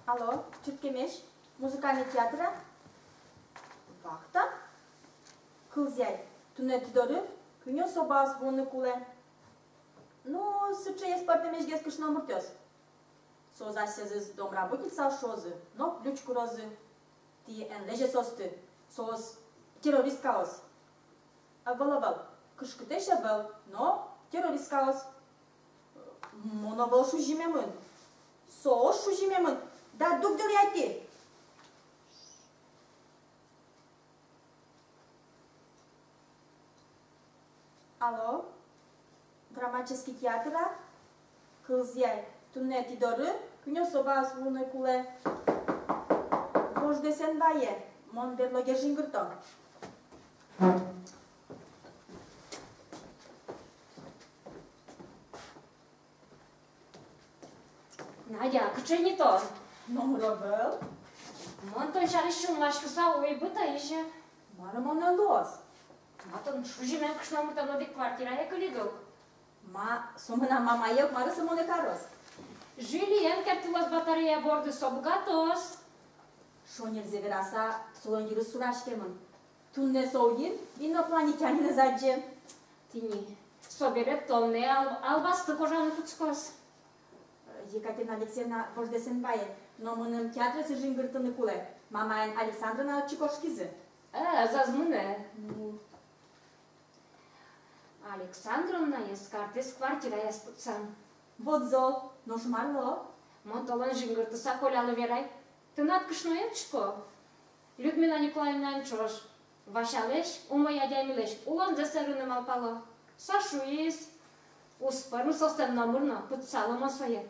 Алло, чуткемеш, музыкальный театра? Вахта? Кылзяй, тунет доры, кынё собас вуны куле. Ну, сыче есть партемеш гескыш номуртёс. Соза сезыз дом работница шозы, но ключку розы. Ти эн леже состы, соз террорист каос. Авал, кышкытеш авал, но террорист каос. Моновал шужимемын. Соос шужимемын. Да дук дыряйти. Алло, драматический театр, кылзяй, тунети доры, кынё собас вуны куле. Вождесен бае, мон берлоге жингыртон. Надя, кыче не то? Номровел? Монтон шаришун машкыса ой быта иже. Марамона лос. Матон шужимен кышнамыртан одек квартирая кылидок. Ма, сомына мамаев, мары самоне карос. Жилиен кептилос батарея борды собгатос. Шонер зевераса, солонгиры сурашкемын. Тунне соугин, инопланетянины задже. Тини, соберет тонне албасты кожаны куцкос. Екатерина Алексеевна вождесен бае, но мыным театрысы жингыртыны куле. Мамаен Александровна Чикошкизы. Зазмыне. Александровна ескартес квартира яспыцан. Вот зо, но шмарло. Монтолон жингыртыса колялы верай. Тынат кышноевчко. Людмила Николаевна чош. Вашалеш, умоя дямилеш. Улон зесерыным алпало. Сашуис. Успарну состен номырно, пыцалыма своє.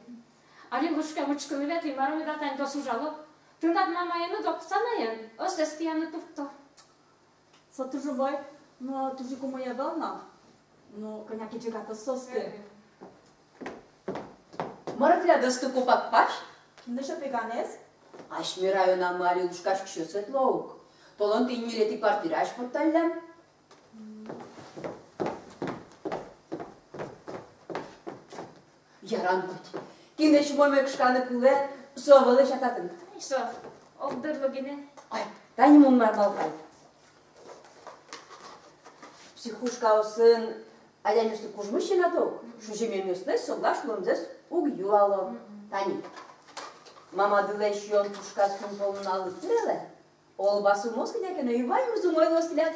Али лушка мучкыны ветли марами датань досужало. Тынат мамаены доксанаен. Остестияны туфто. Со тужубой, но тужику моя волна. Ну, коняки джигата состы. Мărăclea de stăcu pac pași? Când și peganez? Aș mira eu n-am mare ușcaș și eu să-t loc. Tolon te inile ti partira aș portalem. Iar ancut. Când și mă merg șcană cu le, s-o vălă și atatând. Что, обдырлогине? Ai, dar nu mă mai balcai. Psihușca o să-n alea nu știu cujmă și na toc. Și și mi-e miuslesc să glaș lămzesc ughiuală. Tani. Mama dile și eu pușca spun polun alătrele. Olbası Moscădeacă noi vai muzumoi lostilea.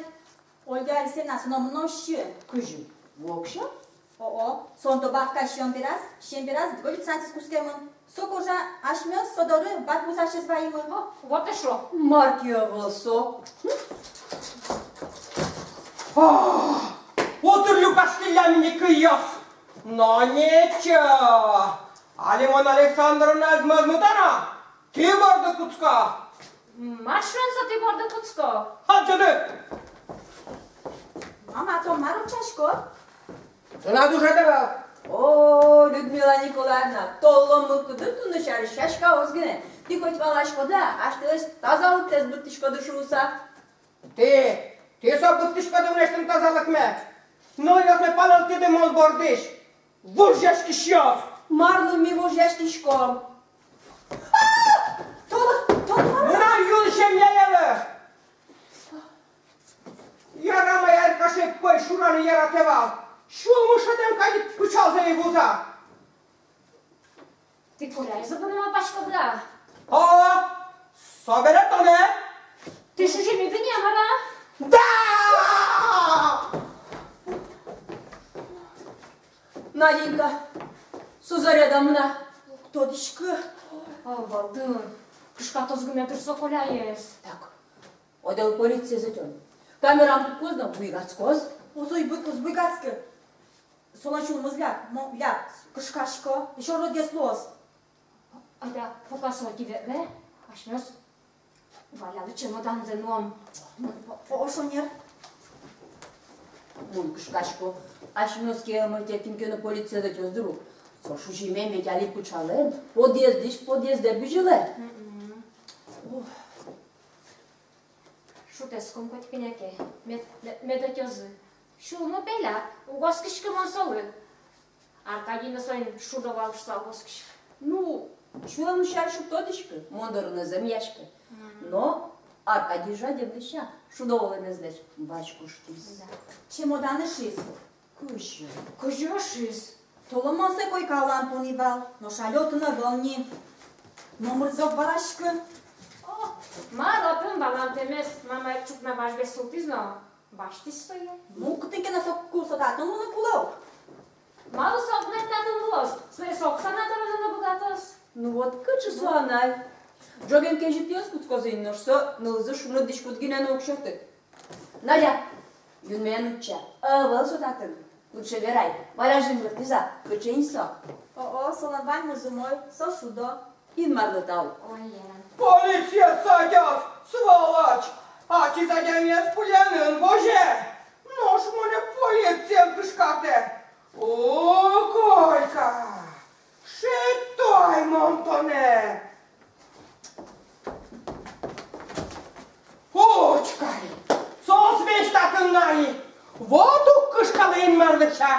Olga Alexeevna, să nu mă și. Câjim. Vokșa? O, sunt dobavka și îmbiraz, dgolițanți cu schemân. Socoja, aș meu, sodoră, bat buza și zvaimă. Вот и шо. Marchio vălso. Oturlu paștilea mine câios. No nicio. Alimon Alexandrovna zmăzmătana. Tibor de cuțca. Маршрун să te bordă cuțco. Hacădă. Mama, to maru ceașco? Să-n aduce de rău. O, Людмила Николаевна, толло мылкыды туны шары шашка озгыне. Ти хоть валашкода, аштылыс тазалык тез быттышкоды шууса. Ти s-o băttișcă de unești în tazalăc mea. Noi o să palălti de mult bordiș. Vurjești și eu. Марлы ми вожяштишко. Mâna iul și mielă. Iar mă iar ca și păi șurani iar teva. Și-ul mușătem ca de puceau să-i vuza. Ты курай, забудем пашкода. O, soberetone. Ты шужи ми гыня мара? Da! Наденька, сузаря дамна. Todişkı. Валдын. Кышка тозгыме тұрса коляес. Так, одел полиция затен. Камерам поздно, выиграть коз. Озой узбыгацкı. Солачу мызляк, ляк, кышкашко. Еще родес лос. Ада покасо киве, ашмёс. Валяlı чемодан зеном. O şoner. Mun кышкашко. Аш мёске мыртетим кёны полиция затен друг. Сошуши меме тяли пучален. Подъезде бюжиле. Шутес ком коть коняке. Медотёзы. Шулмы беля. Угоскышкы монсолы. Аркадий на своим шудовал шса угоскышк. Ну, Чула мушар шуптодишка, мондорна замяшка. Но Аркадий жадебныша, шудового не знаешь, бачку штис. Чемоданы шиз. Кушай. Кожошис. Толомонса кой калан понивал, но шалетына волни. Номер зов барашка. Маротын балам темес, мама чукна важбе султизно. Башти стоя. Ну, кутыки на сок кусататын луна кулау. Мало сокнет татын влос. Све соксана дорозана богатос. Ну вот, каче суанай. Джоген кежит яс куцкозин норса, нылзы шумрыдыш кутгинен окшоты. Надя, юнмен уча, авал сотатын. Лучше верай, варажин вертиза, каче инсо. О, соланвай музумой, со шудо. Ин марлытау. Ой, еран. Poliție săgeas, svalaci! Aci zădemiesc pulen în voje! Nu-și mâne poliție împușcate! O, Coica! Și tu-ai, Montone! Ocicai! S-o smeștat în nani! Vodu câșcălă în mărlăcea!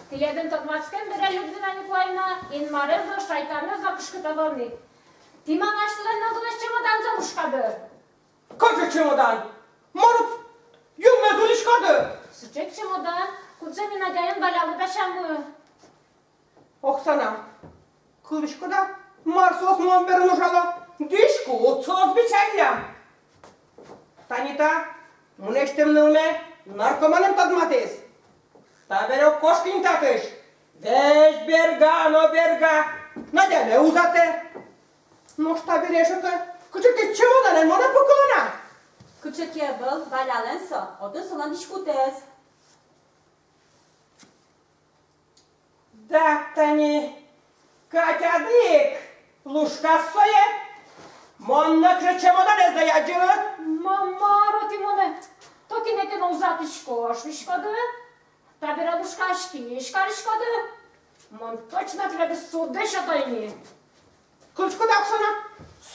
Jeden tot mackem bere Людмила Николаевна, ин марев до шайтана за пушкатавани. Ти мамаш тлен надунеш чемодан за ушкаdı. Које чемодан? Морут, јумезулишкаdı! Sıcak çemodan, kutsemi nadayın balalı beşamı. Оксана, кылышкада Марсос мамберин ушала дишку отсоз бичайлям. Танита, мунештем нылме наркоманем тадматес. Табере кошкин татыш. Веш берга, но берга. Надя не узате. Но šta bi rešete? Кычыке чемоданен моне поколона. Кыче кебыл, валяленса, отын солан дишкутез. Да, Тани, Катя дик, лушка своє. Моннакше чемоданез да яджылы. Мамаро Тимоне, токи нете на узатышко, швишкаdı. Табера лушкашки, шкаришкаdı. Мон точно треба судеш атайни. Кылычкада Оксана,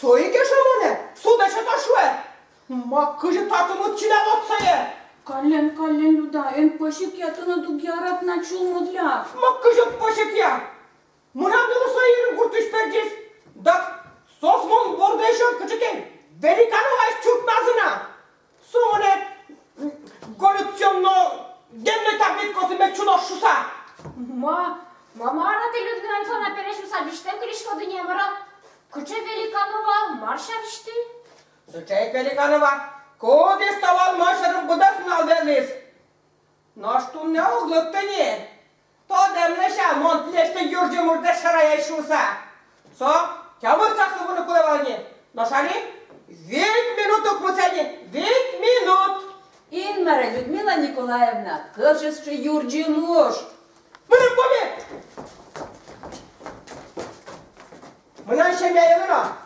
сои кеше моне, судеше ташуе. Ма кыжы татымыт чилен отсае. Кален, Люда, ен пășic ятына дугярат на чулмădля. Ма кыжы пășек я. Мânădălă соирын гуртыш пергес. Да сос мон бордешă кычыке. Великанова чутназына. Сумоне коллекционно демне таблет косиме чудо шуса. Мамара те Людмила Николаевна перешу сабиштем кришкаdı немара. Кыче Великанова маршавишти. Сычай Великанова, коди ставал машерын будасın alderlis. Нашту не оглыктыне. То демнеша монтлеште юржымурда шарая шуса. Со, кямыр часы bunu kulevалне. Нашали? 5 минут окмуцяне, 5 минут. Ин мара Людмила Николаевна, кăшесче юрджи муж. Mână pome! Mână șemeielână!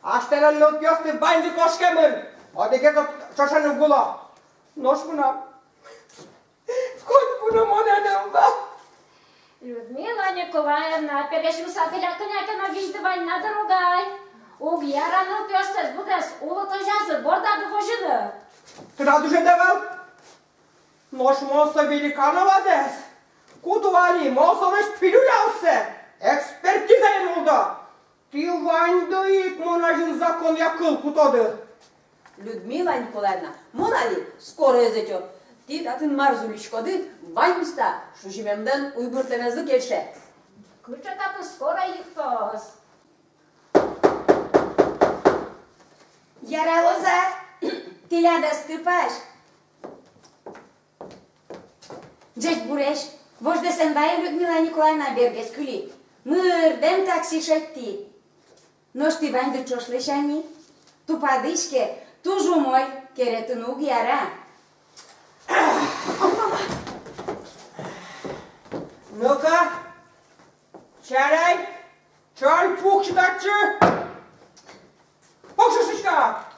Aștele lăpioste bani de coșchemân! Adică șoșan în gula! Nu-și până... Cât până monedă în va? Людмила Николаевна, перешу сателяка някаква виждавай на дорогай. Угяра на пёстес будес, улото жазы, борда да вожыды. Traduce de vel? Nu-și mosă Velicanova des! Kutu Ali, mosă vești piluleause! Expertiza e nulda! Ти вань дăit monajin zakon ya câl cu todă! Людмила Николаевна, монали, скоро езетё. Ти татын марзулишкоды, ваньста, шужимемден уйбуртенезы келше. Кыче таты скоро иктос. Яра лоза, тиляда стыпаш. Джесть буреш, вожде сенвае Людмила Николаевна Бербескули. Мырдем такси шатти. Но шти вань да чошлешани? Ту падышке, ту жумой, керетын уг яра. Nu-ca? Ce-ai? Ce-ai puc și dace? Puc și șișca!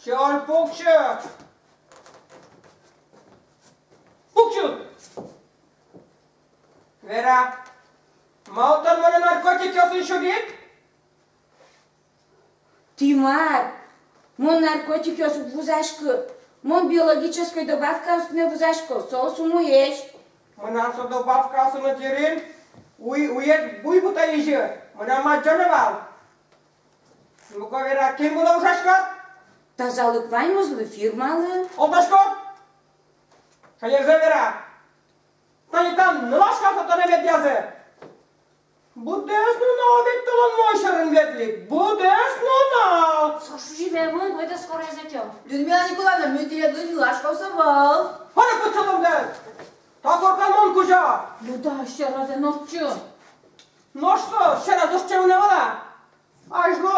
Ce-ai puc și? Puc și! Vera, m-au mână narcotic eu sunt șugit? Тимар, мон наркотик ёс вузашкы, мон биологической добавка не вузашкы, соус умуешь. Mâna să dobavca să mă tirin? Уед буйбута ежи, мына маджанывал. Ну-ка, вера, кем была ушашка? Тазалык ваймызлы фирмалы. Олташко? Шаерзе вера. Танитан нылашка сатана вет язы. Будес нуна вет тылын мойшарын ветли. Будес нуна. Сашу живем, это скоро затем. Людмила Николаевна, мы тебе Лашка совал. Hadi kutalım de. Ta korkalmam kuca. Ну да, ще раз ночью. Ну что, ще раз уж чего не было? Аж ну,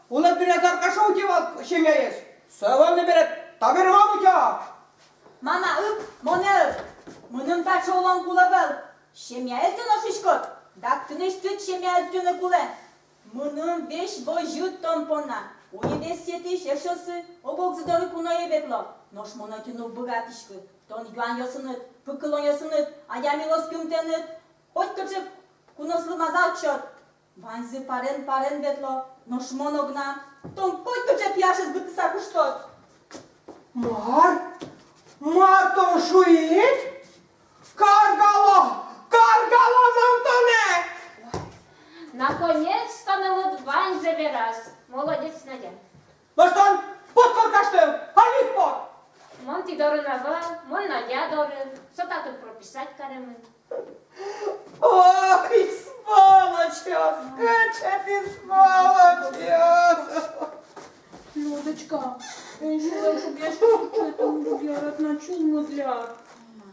ула берет аркаша у тебя семья есть. Саван не берет, та берман у тебя. Мама, моне, мунун пача olan kulabal. Şemya ezdin şişkot. Daktınış tüt şemya ezdin kule. Munun 5 boyut tampona. Уйде сети шешосы, обок задали куное ветло. Нож монатину богатишку. Тон юан ясынет, пыкылон ясынет, аямилос кюмтенет. Хоть качек кунослы мазалчот. Ванзы парен ветло. Нож моногна. Тон хоть качек яшес бытыса куштот. Мар то шуит? Каргало мамтоне! Наконец-то налудвань забирас. Молодец, Надя. Ну что он, под каркаштел, халит под! Мон ти доры нава, мон Надя доры. Что-то тут прописать каремы. Ох, и сволочь! Скачет и сволочь! Людочка, я желаю, чтобы я что-то делать на чуму для.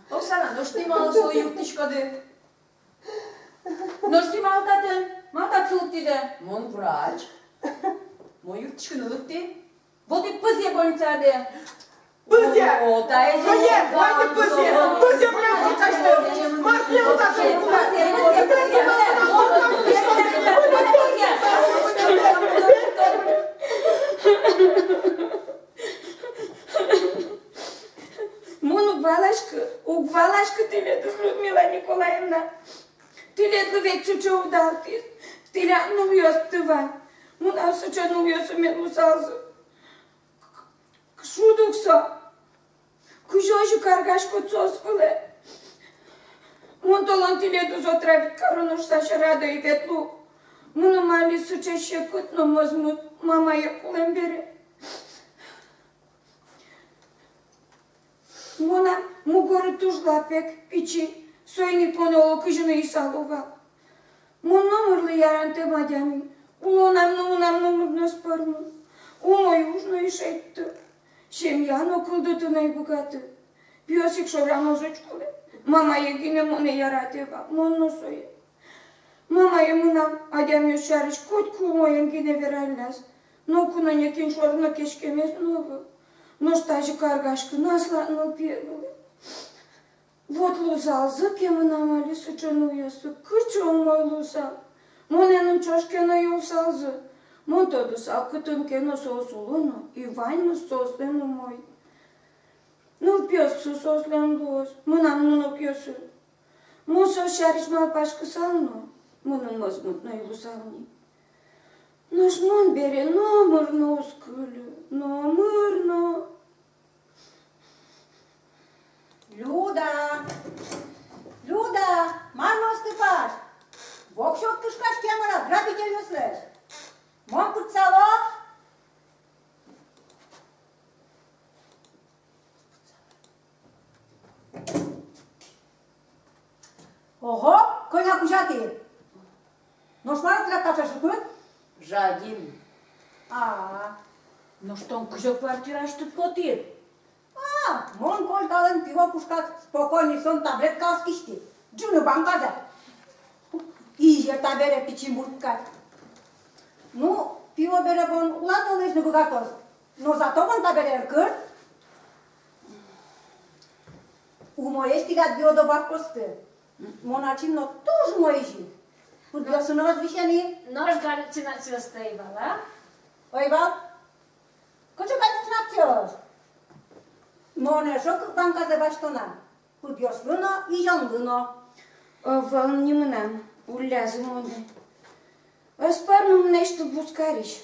Оксана, ну что ты мало свою юбтичкады? Ну что ты мало таты? Мало тацулук тебе? Мон врач. Мой юбтичканы лыкты. Вот и пызье больницаде. Пызье! О, да, я Пызье! Давайте пызье! Пызье, бля, каркаштел! Марк, не вот так! Угвалашка ты лет, Людмила Николаевна. Ты лет ловить чучо удалтис. Ты ля ну вьёс тывай. Муна суча ну вьёс умен усалзу. Шудукса. Кужожу каргашку цоскуле. Мунтолан ты лет узотравит корону Саша рада и ветлу. Муна мали суча щекут, но мозмут мама я кулем бере. Мона мугоры тужлапек пичи, сойни поноло кыжына исалова. Мон номерлы яранте мадями, улонам номерно спарну, умой ужно и шетты. Семьяно кылдыты найбугаты, пьосик шорано жочкуле. Мама егине моне яратева, монно сое. Мама емунам адями шарыш коть кумоен гине вералляс, но куна некин шорно кешкемес новы. Но штажи каргашка насланул первый. Вот лузал, за кем намали сучану ясу, кычу мой лузал. Моненым чошке на юсалзы. Мон тоду сал кытымке на сосулуну, и ваньму сослену мой. Ну пьесу сослен луз, мунам нуну пьесу. Мусо шариш малпашка салну, мунун мозмут на юсални. Наш мон бере номерно ускылю, номерно. Люда, мано стыпаш. Вокшок тышкаш кемара, грабитель юслеш. Мон кутсало? Ого, коня кужати. Ну шмарат ля качаш кут? Жадим. Ну что он кужок квартира что платит? Мон коль гален пиво пушкат, спокойный сон таблетка скишти. Джуну банкада. Иже табере пичимурткат. Ну, пиво бере бон ладно лишь не богатос. Но зато бон табере кыр. Умоешь тигат био добавку сты. Моначим, но тоже моежи. Подбился на возвещение. Нож галлюцинация стоивала. Ой, Вал, кучу галлюцинациёс. Моне шок банка за баштона. Подбьёс луно и жон луно. Вал не мнам, улязы моне. Спарну нещо бускариш.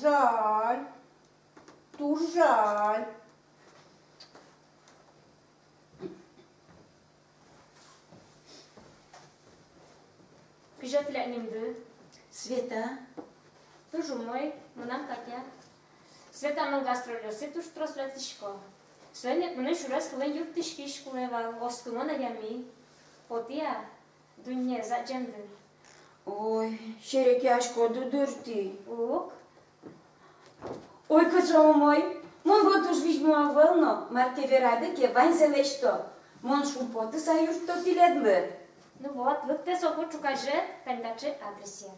Жаль. Ту жаль. Кыжатлянемді. Света, Тоже мой, мынам Катя. Светаның гастролерсы туш трансляцишко. Сөнет мына шурас кылын юрт тишки шкулевал, оскунон аями. Отия, дүнне зачемді. ой, шерекяшко дудурти. Ук, Ой, кычау мой, мон вот уж вижмуа вълно, марке верады ке ванзелешто. Мон шумпоты саюрто тиледлы. ну вот те соко чукаже, кандаче адресия.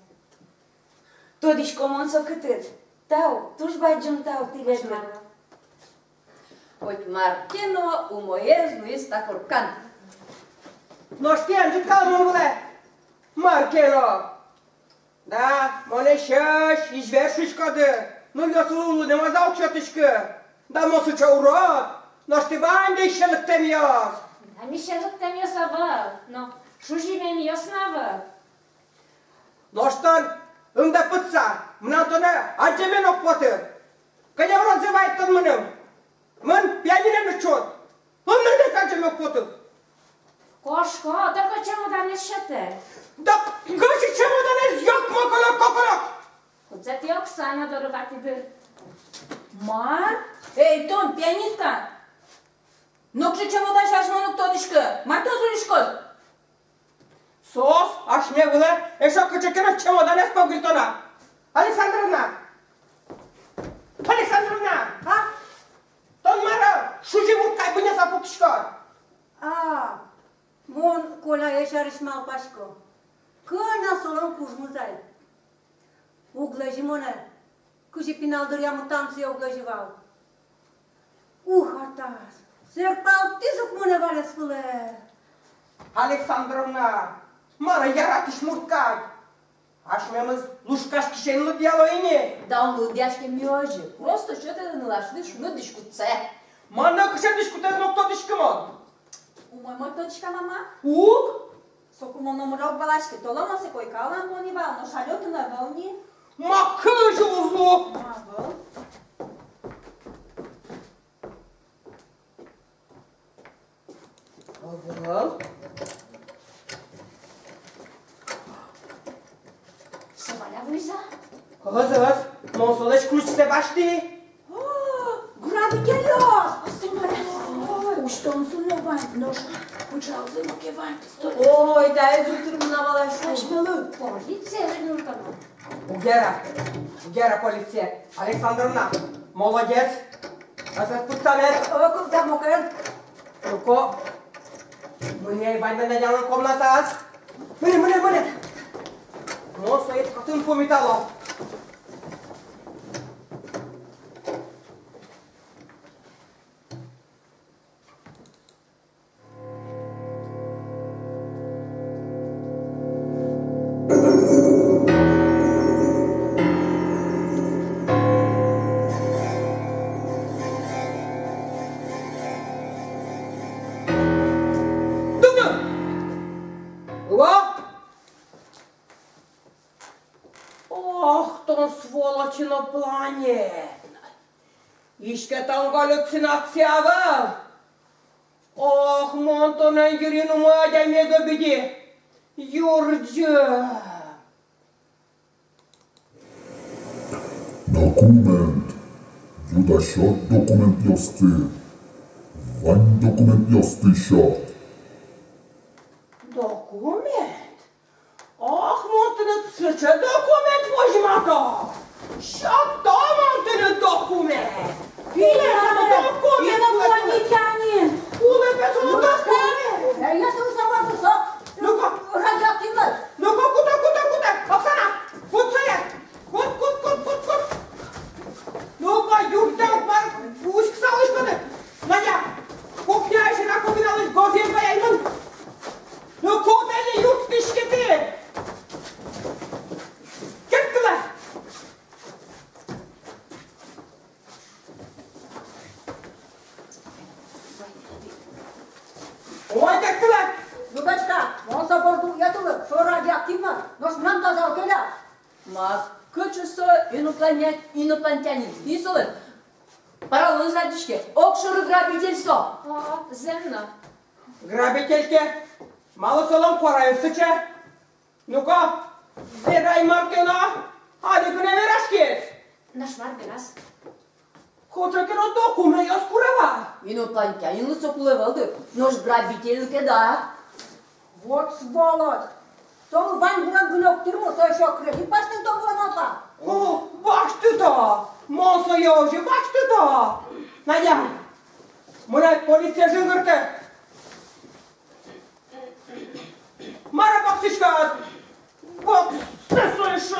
Тодишко мон со кытыр. Тау, туш байджым тау тиледлы. Кошмара. Хоть Маркено умоезну из такуркан. Но știam ce calmule, Marchelo. Da, mone șeș, ești verșușcă de, nu le-o să ne mă dau ciotășcă. Dar mă să ce urât, nu știi bani de șelăc temios. А ми ще за тем я сава, но шужи ме ми яснава. Nu știu, îmi dă păța, mâna tonă, ageme nu poate. Că ne vreau să vai tot mânăm. Mân, pianine nu ciot. Îmi nu de ageme nu poate. Кошко, только чему да не шете. Da, găsi ce mă dănesc, ioc mă coloc, cocoloc. Куца ти Оксана дорогати дыр. Mar? Ей, Том, пианистка! Nu krzyczę mu dać aż monu ktodyszkę. Martozuliszko! Sos, aș nevule, așa că ce chiar ce mă dănesc pe gritona. Alexandrovna! Alexandrovna! Ha? Tot mără, șuji murcai bine să apuc școr. A, mon cola eșariș mal pașco. Când asolăm cu jmuzai. Uglăji monă. Cuși pinal doria mutam să eu uglăjival. Hatas. Serpal tizuk mune vale spule. Alexandrovna, mără, iar atiși murcai. Aș mi-am lușcaș chișeni lui dialoine. Да он лудяшки мёжи. Просто что-то налашли шнудишку це. Mă, nu că ce discutez nu tot discă, mă. Умой мой точка, мама. Ук? Соку мономрок балашки, толо носе кой калан понивал, но шалёты на вълни. Mă, câși uzlu. А, вăл. Ого. Саваля виза? Hăzăs, mă însolești cu ce se va ști? Grabitelios! Что он сунувает, нож, учал замокивать. Ой, да я зутырмынавала шашмелы. Полиция рынкана. Угера полиция. Alexandrovna, молодец. Asta spus samer. Cum te-am mocărit? Ruco. Mâine ai bani de nedeală în comnata azi? Mâine. Nu o să iei cât în pomitalo. Сволочи на плане! Ишке там галлюцинация, ох, Монтона Юрину моя не забеди! Юрджа! Документ. Юдашот документ ёсты. Вань документ ёсты шот. Документ? Ах, Монтона, ce document возьмато? Что Монтона документ? E la monitani! Ule pe sună documент! Я тут сама писал. Ну-ка! Радиоактивно! Ну-ка, куда? Оксана! Кут стоять! Кут! Ну-ка, юрта, пар, пусть салышканы! Надя! Кухня еще на кухне гофе поедем! Ну, купели юрт пешкеты! Кеттила! Ой, кеттила! Дудачка, он соборду ятулы, что радиоактивно, но ж нам тазал келя. Ма, кычысы инопланетянин. Исылы. Паралон задишке. Окшыры грабительство. Земно. Грабительки! Мало солом пораю сыча! Nu-ca, erai Martena, adică ne verașchet. Наш Марберас. Хоча că nu docume, eu scureva. Ino plantea, ino să culevăltă. Nu-și grabitelul că da. Вот сволочь! Тому Вань Буран гынок тюрьму, то еще кредит паштын то буланата. О, баш ты да, монсо ёжи, баш ты да. Надя, мурай полиция жыгырты. Мара баксичка, бокс, ты слышишь?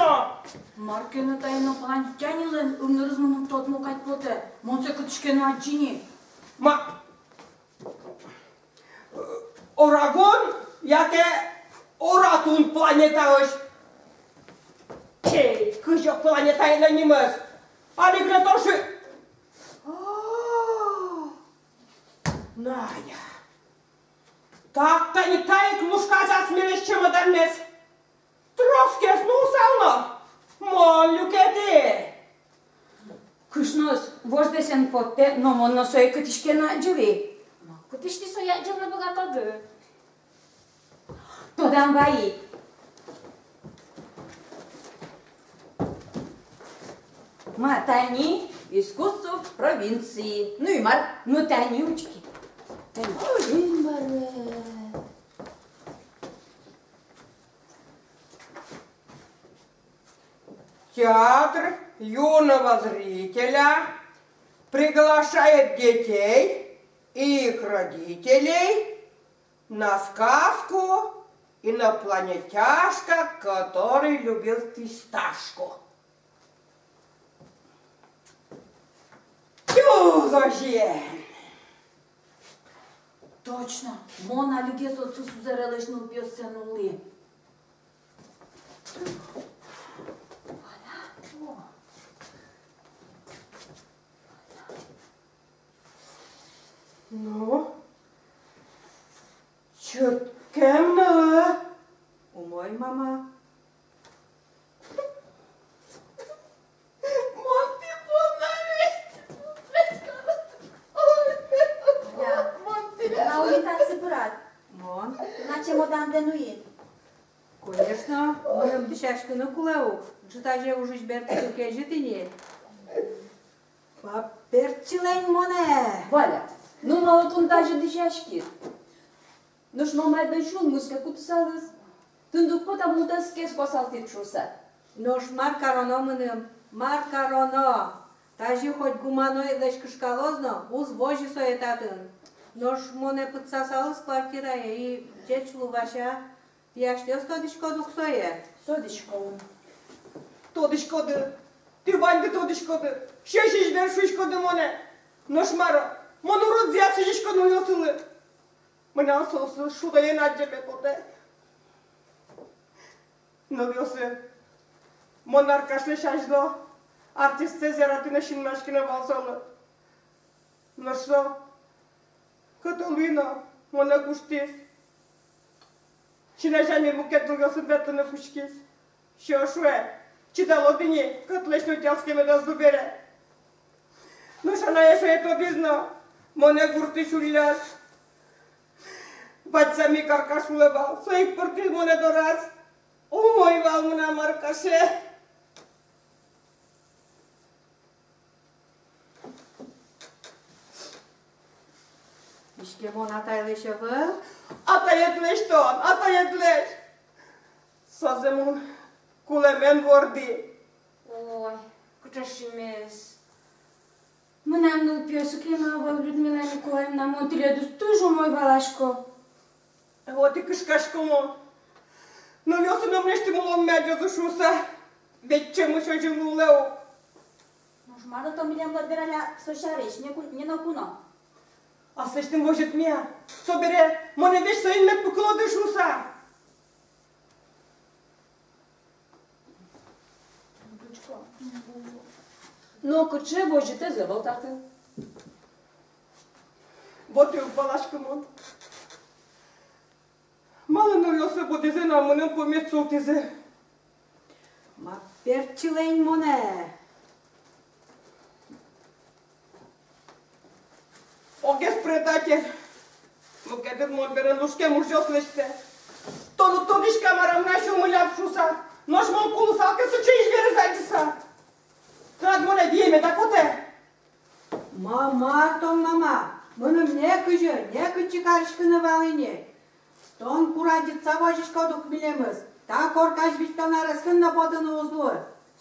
Маркена тайно плантянилен ыңырызмының тотму кайтпоты. Монсе күтішкені аджини. Ма... Oragon, iată, oratun planeta ăși. Ce? Câți o planeta e la nimăs? Adică tot și... Naia. Tak, nie tajek muszkaza smieleś cię modernes. Troskes, nu sau nu? Moliu kedi. Кышнос, вож десен потте, но монно сой күтішкені аджили. Cât știi să ia gelă băgată de? Тодан баи. Ма, тайни, Искусство в провинции. Ну и Мар. ну тайни учки. Ой, Маре. Театр юного зрителя приглашает детей и их родителей на сказку «Инопланетяшка, который любил фисташку». Тюзожен! Точно, мона лигез от сусу зарелешно пьосенули. Ну, чё темно? Умой, мама. Монти Da. N-au uitat supărat. Мон. La ce modan denuit. Конечно, моем дышашканы кулау. Житаже уже жбертуке житине. Паперчилен моне. Валя, ну мало тун даже дышашки. Ну ж мама дышун, муска кутсалыс. Тындук потому да скес посалтит шуса. Нош маркароно мыным. Маркароно. Тажи хоть гуманой лешкышкалозно, уз вожи соетатын. Нош моне подсосалась квартира и чечлу ваша. Я что стодишко духсое? Содишко. Тодышкоды, ты ванды тодышкоды, шешиш бер шушкоды моне, ношмаро, мону родзя сижишко ну йосылы. Мне ососы шуда енаджебе коте. Ну йосы, монаркашлы шаждо, артист Цезаратына шинмашкина балсолы. Ну что, Каталина, моне куштис. Cine așa mi-e buchetul eu sunt vertănă cu șchis. Și o șue, ci de lobini, cât lești nu te-au scheme de zdubere. Nu și-a n-a ieșit e to biznă, mă negurtișurile. Bați să mi carcașule val, să-i părtiți mă nedorați. O măi val mâna marcașe. Ишке мон атайлышевы. Ata yetlești ton, ata yetlești. Să zemun, culemen vorbi. Ой, cât și mes. Мынам ну пьесуке мава Людмила Николаевна Монтиле дус тужу мой валашко. Вот и кышкашка мон. Но eu să nu mnești mulom merge zușusa. Veď ce mu și nu leu. Nu știu, mă to mi-am luat la soșareș, ne nu cuno. Asta știm vojit mea. Sobere, mă nevești să inmet pe călă de șusa. Ну, куче божите заволтахты. Вот eu balashcă mă. Mala nu eu să bodeze na mână pe mețotize. Паперчилен моне. O ghes predate. Nu cădet mă beră nu știu mă jos lește. Тониш камарам нашу мылявшуса. Нож монкулу салка сучиш верзайдиса. Трад моне диеме да коте. Мама, тон мама. Мыным не кычы карышкыны валыне. Тон курадица вожишкодук билемыз. Та коркаш виттана рыскынна потыны узлу.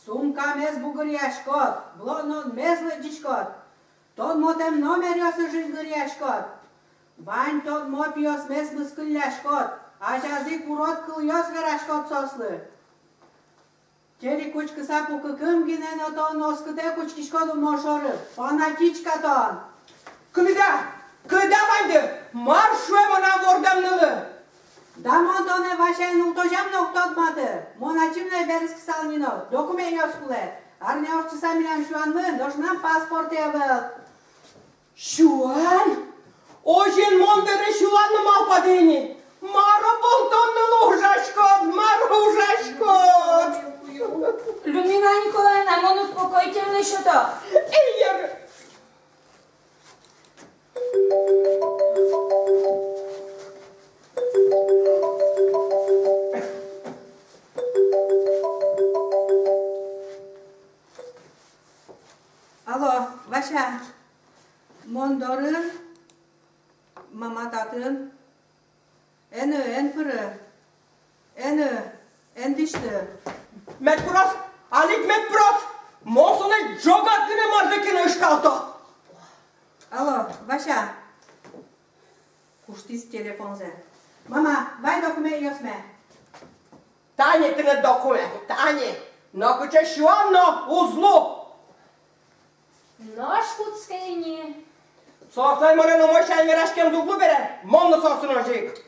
Сумка мез бугыряшкот. Блонон мез лыджишкот. Тон мотем номер ёсы жингыряшкот. Вань тон мопиос мез мыскылляшкот. Ажазы курот кыл ёс верашкот сослы. Тели кучкыса пукыкым гинен отон оскыте кучкишкоду мошоры. Фанатичка тон. Кыда ванды? Маршуе мона вордамнылы. Да монтоне вашен ултожам ноктотмады. Моначимне бериск салнино. Документ ёскуле. Арне орчыса милан шуанмы, дошнам паспорт ебыл. Шуан? Ожен монбере шуанны малпадыни. Мара болтоннылы ужашкот. Людмила Николаевна, мон успокоительный что-то. Эйер. Алло, Ваша. Мондорын, мама татын. Эн пыры. Эн дишты. Медпрос, Алик медпрос. Мосоны джогат гыне марзекин ышкалто. Алло, Ваша. Куштис телефонзе. Мама, вай документ ёсме. Тане тыны документ, тане. Но куча шуанно узлу. Нож куцкайни. Сослай моне номошай верашкем дуглу бере. Монны сосын ожик.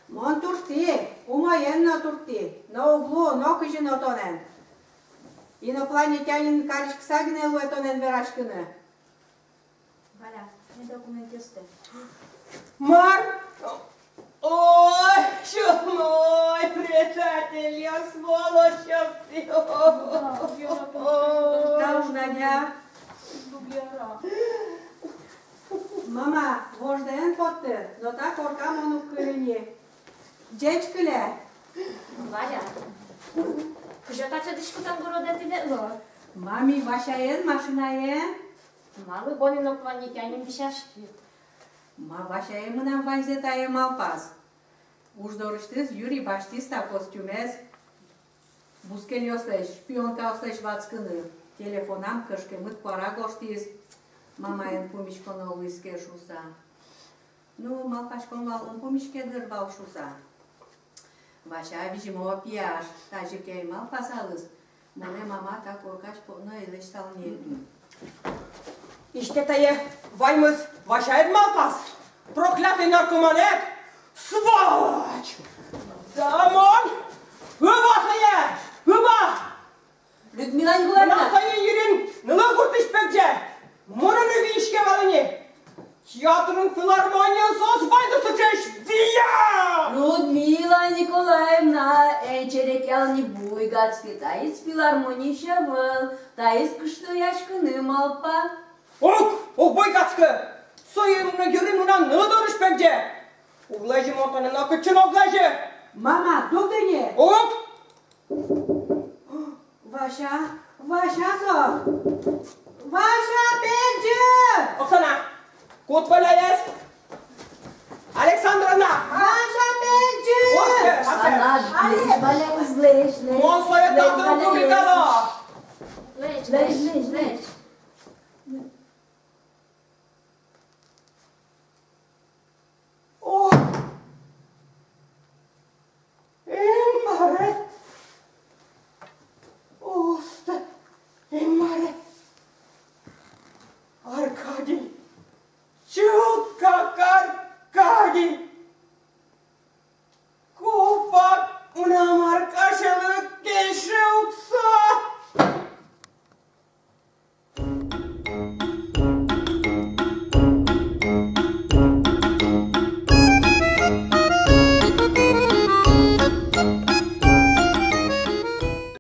Мон турти, умоенно турти. На углу, но кыжын отонен. Инопланетянин карышкыса гыне луэтонен верашкыны. Валя, не документ ёсты. Мар! Ой, что мой приятель, я сволочь, Да уж, Надя. Мама, вожден потты, но так оркам он укрыни. Дечкале. Валя. Кыжатача дышкутан городати вело. Мами, Вашаен, машинаен. Малы бонин планетянин дишашки. Ма Вашаен мынам ванзетаен малпас. Уж дорыштыз Юрий Баштиста костюмез. Бускел ёслеш, шпионка ослеш вацкыны. Телефонам кышкемыт пара гоштиз. Мамаен помишконо лыске шуса. Ну, малпашкон валын помишке дырбал шуса. Ваша вижимо пияш, тажикей малпасалыз. Моне мама так оркаш поно елеш салнеби. İşte vaymız Вашаед малпас. Проклятый наркоманет. Сволочь! Дамон! Hıba sayı! Hıba! Людмила Николаевна! Buna sayı yerin nıla kurtuş pekçe. Morunu bir işke valini. Tiyatronun filarmoniyası osbaydı sıçış. Diya! Людмила Николаевна, энчерек ялни буйгацки, таис филармоний шавыл, таис кышты яшкыны малпа. Ok boygaçkı. Soyumunu görün ona nıla dönüş pekçe. Uğlajı montanın akıçın oğlajı. Mama, dogdene. Ok! Ваша со. Ваша пекче. Oksana. Kutbalayes. Alexandrovna. Ваша пекче. Она злэш, Монсоя татын кубикало. Леж.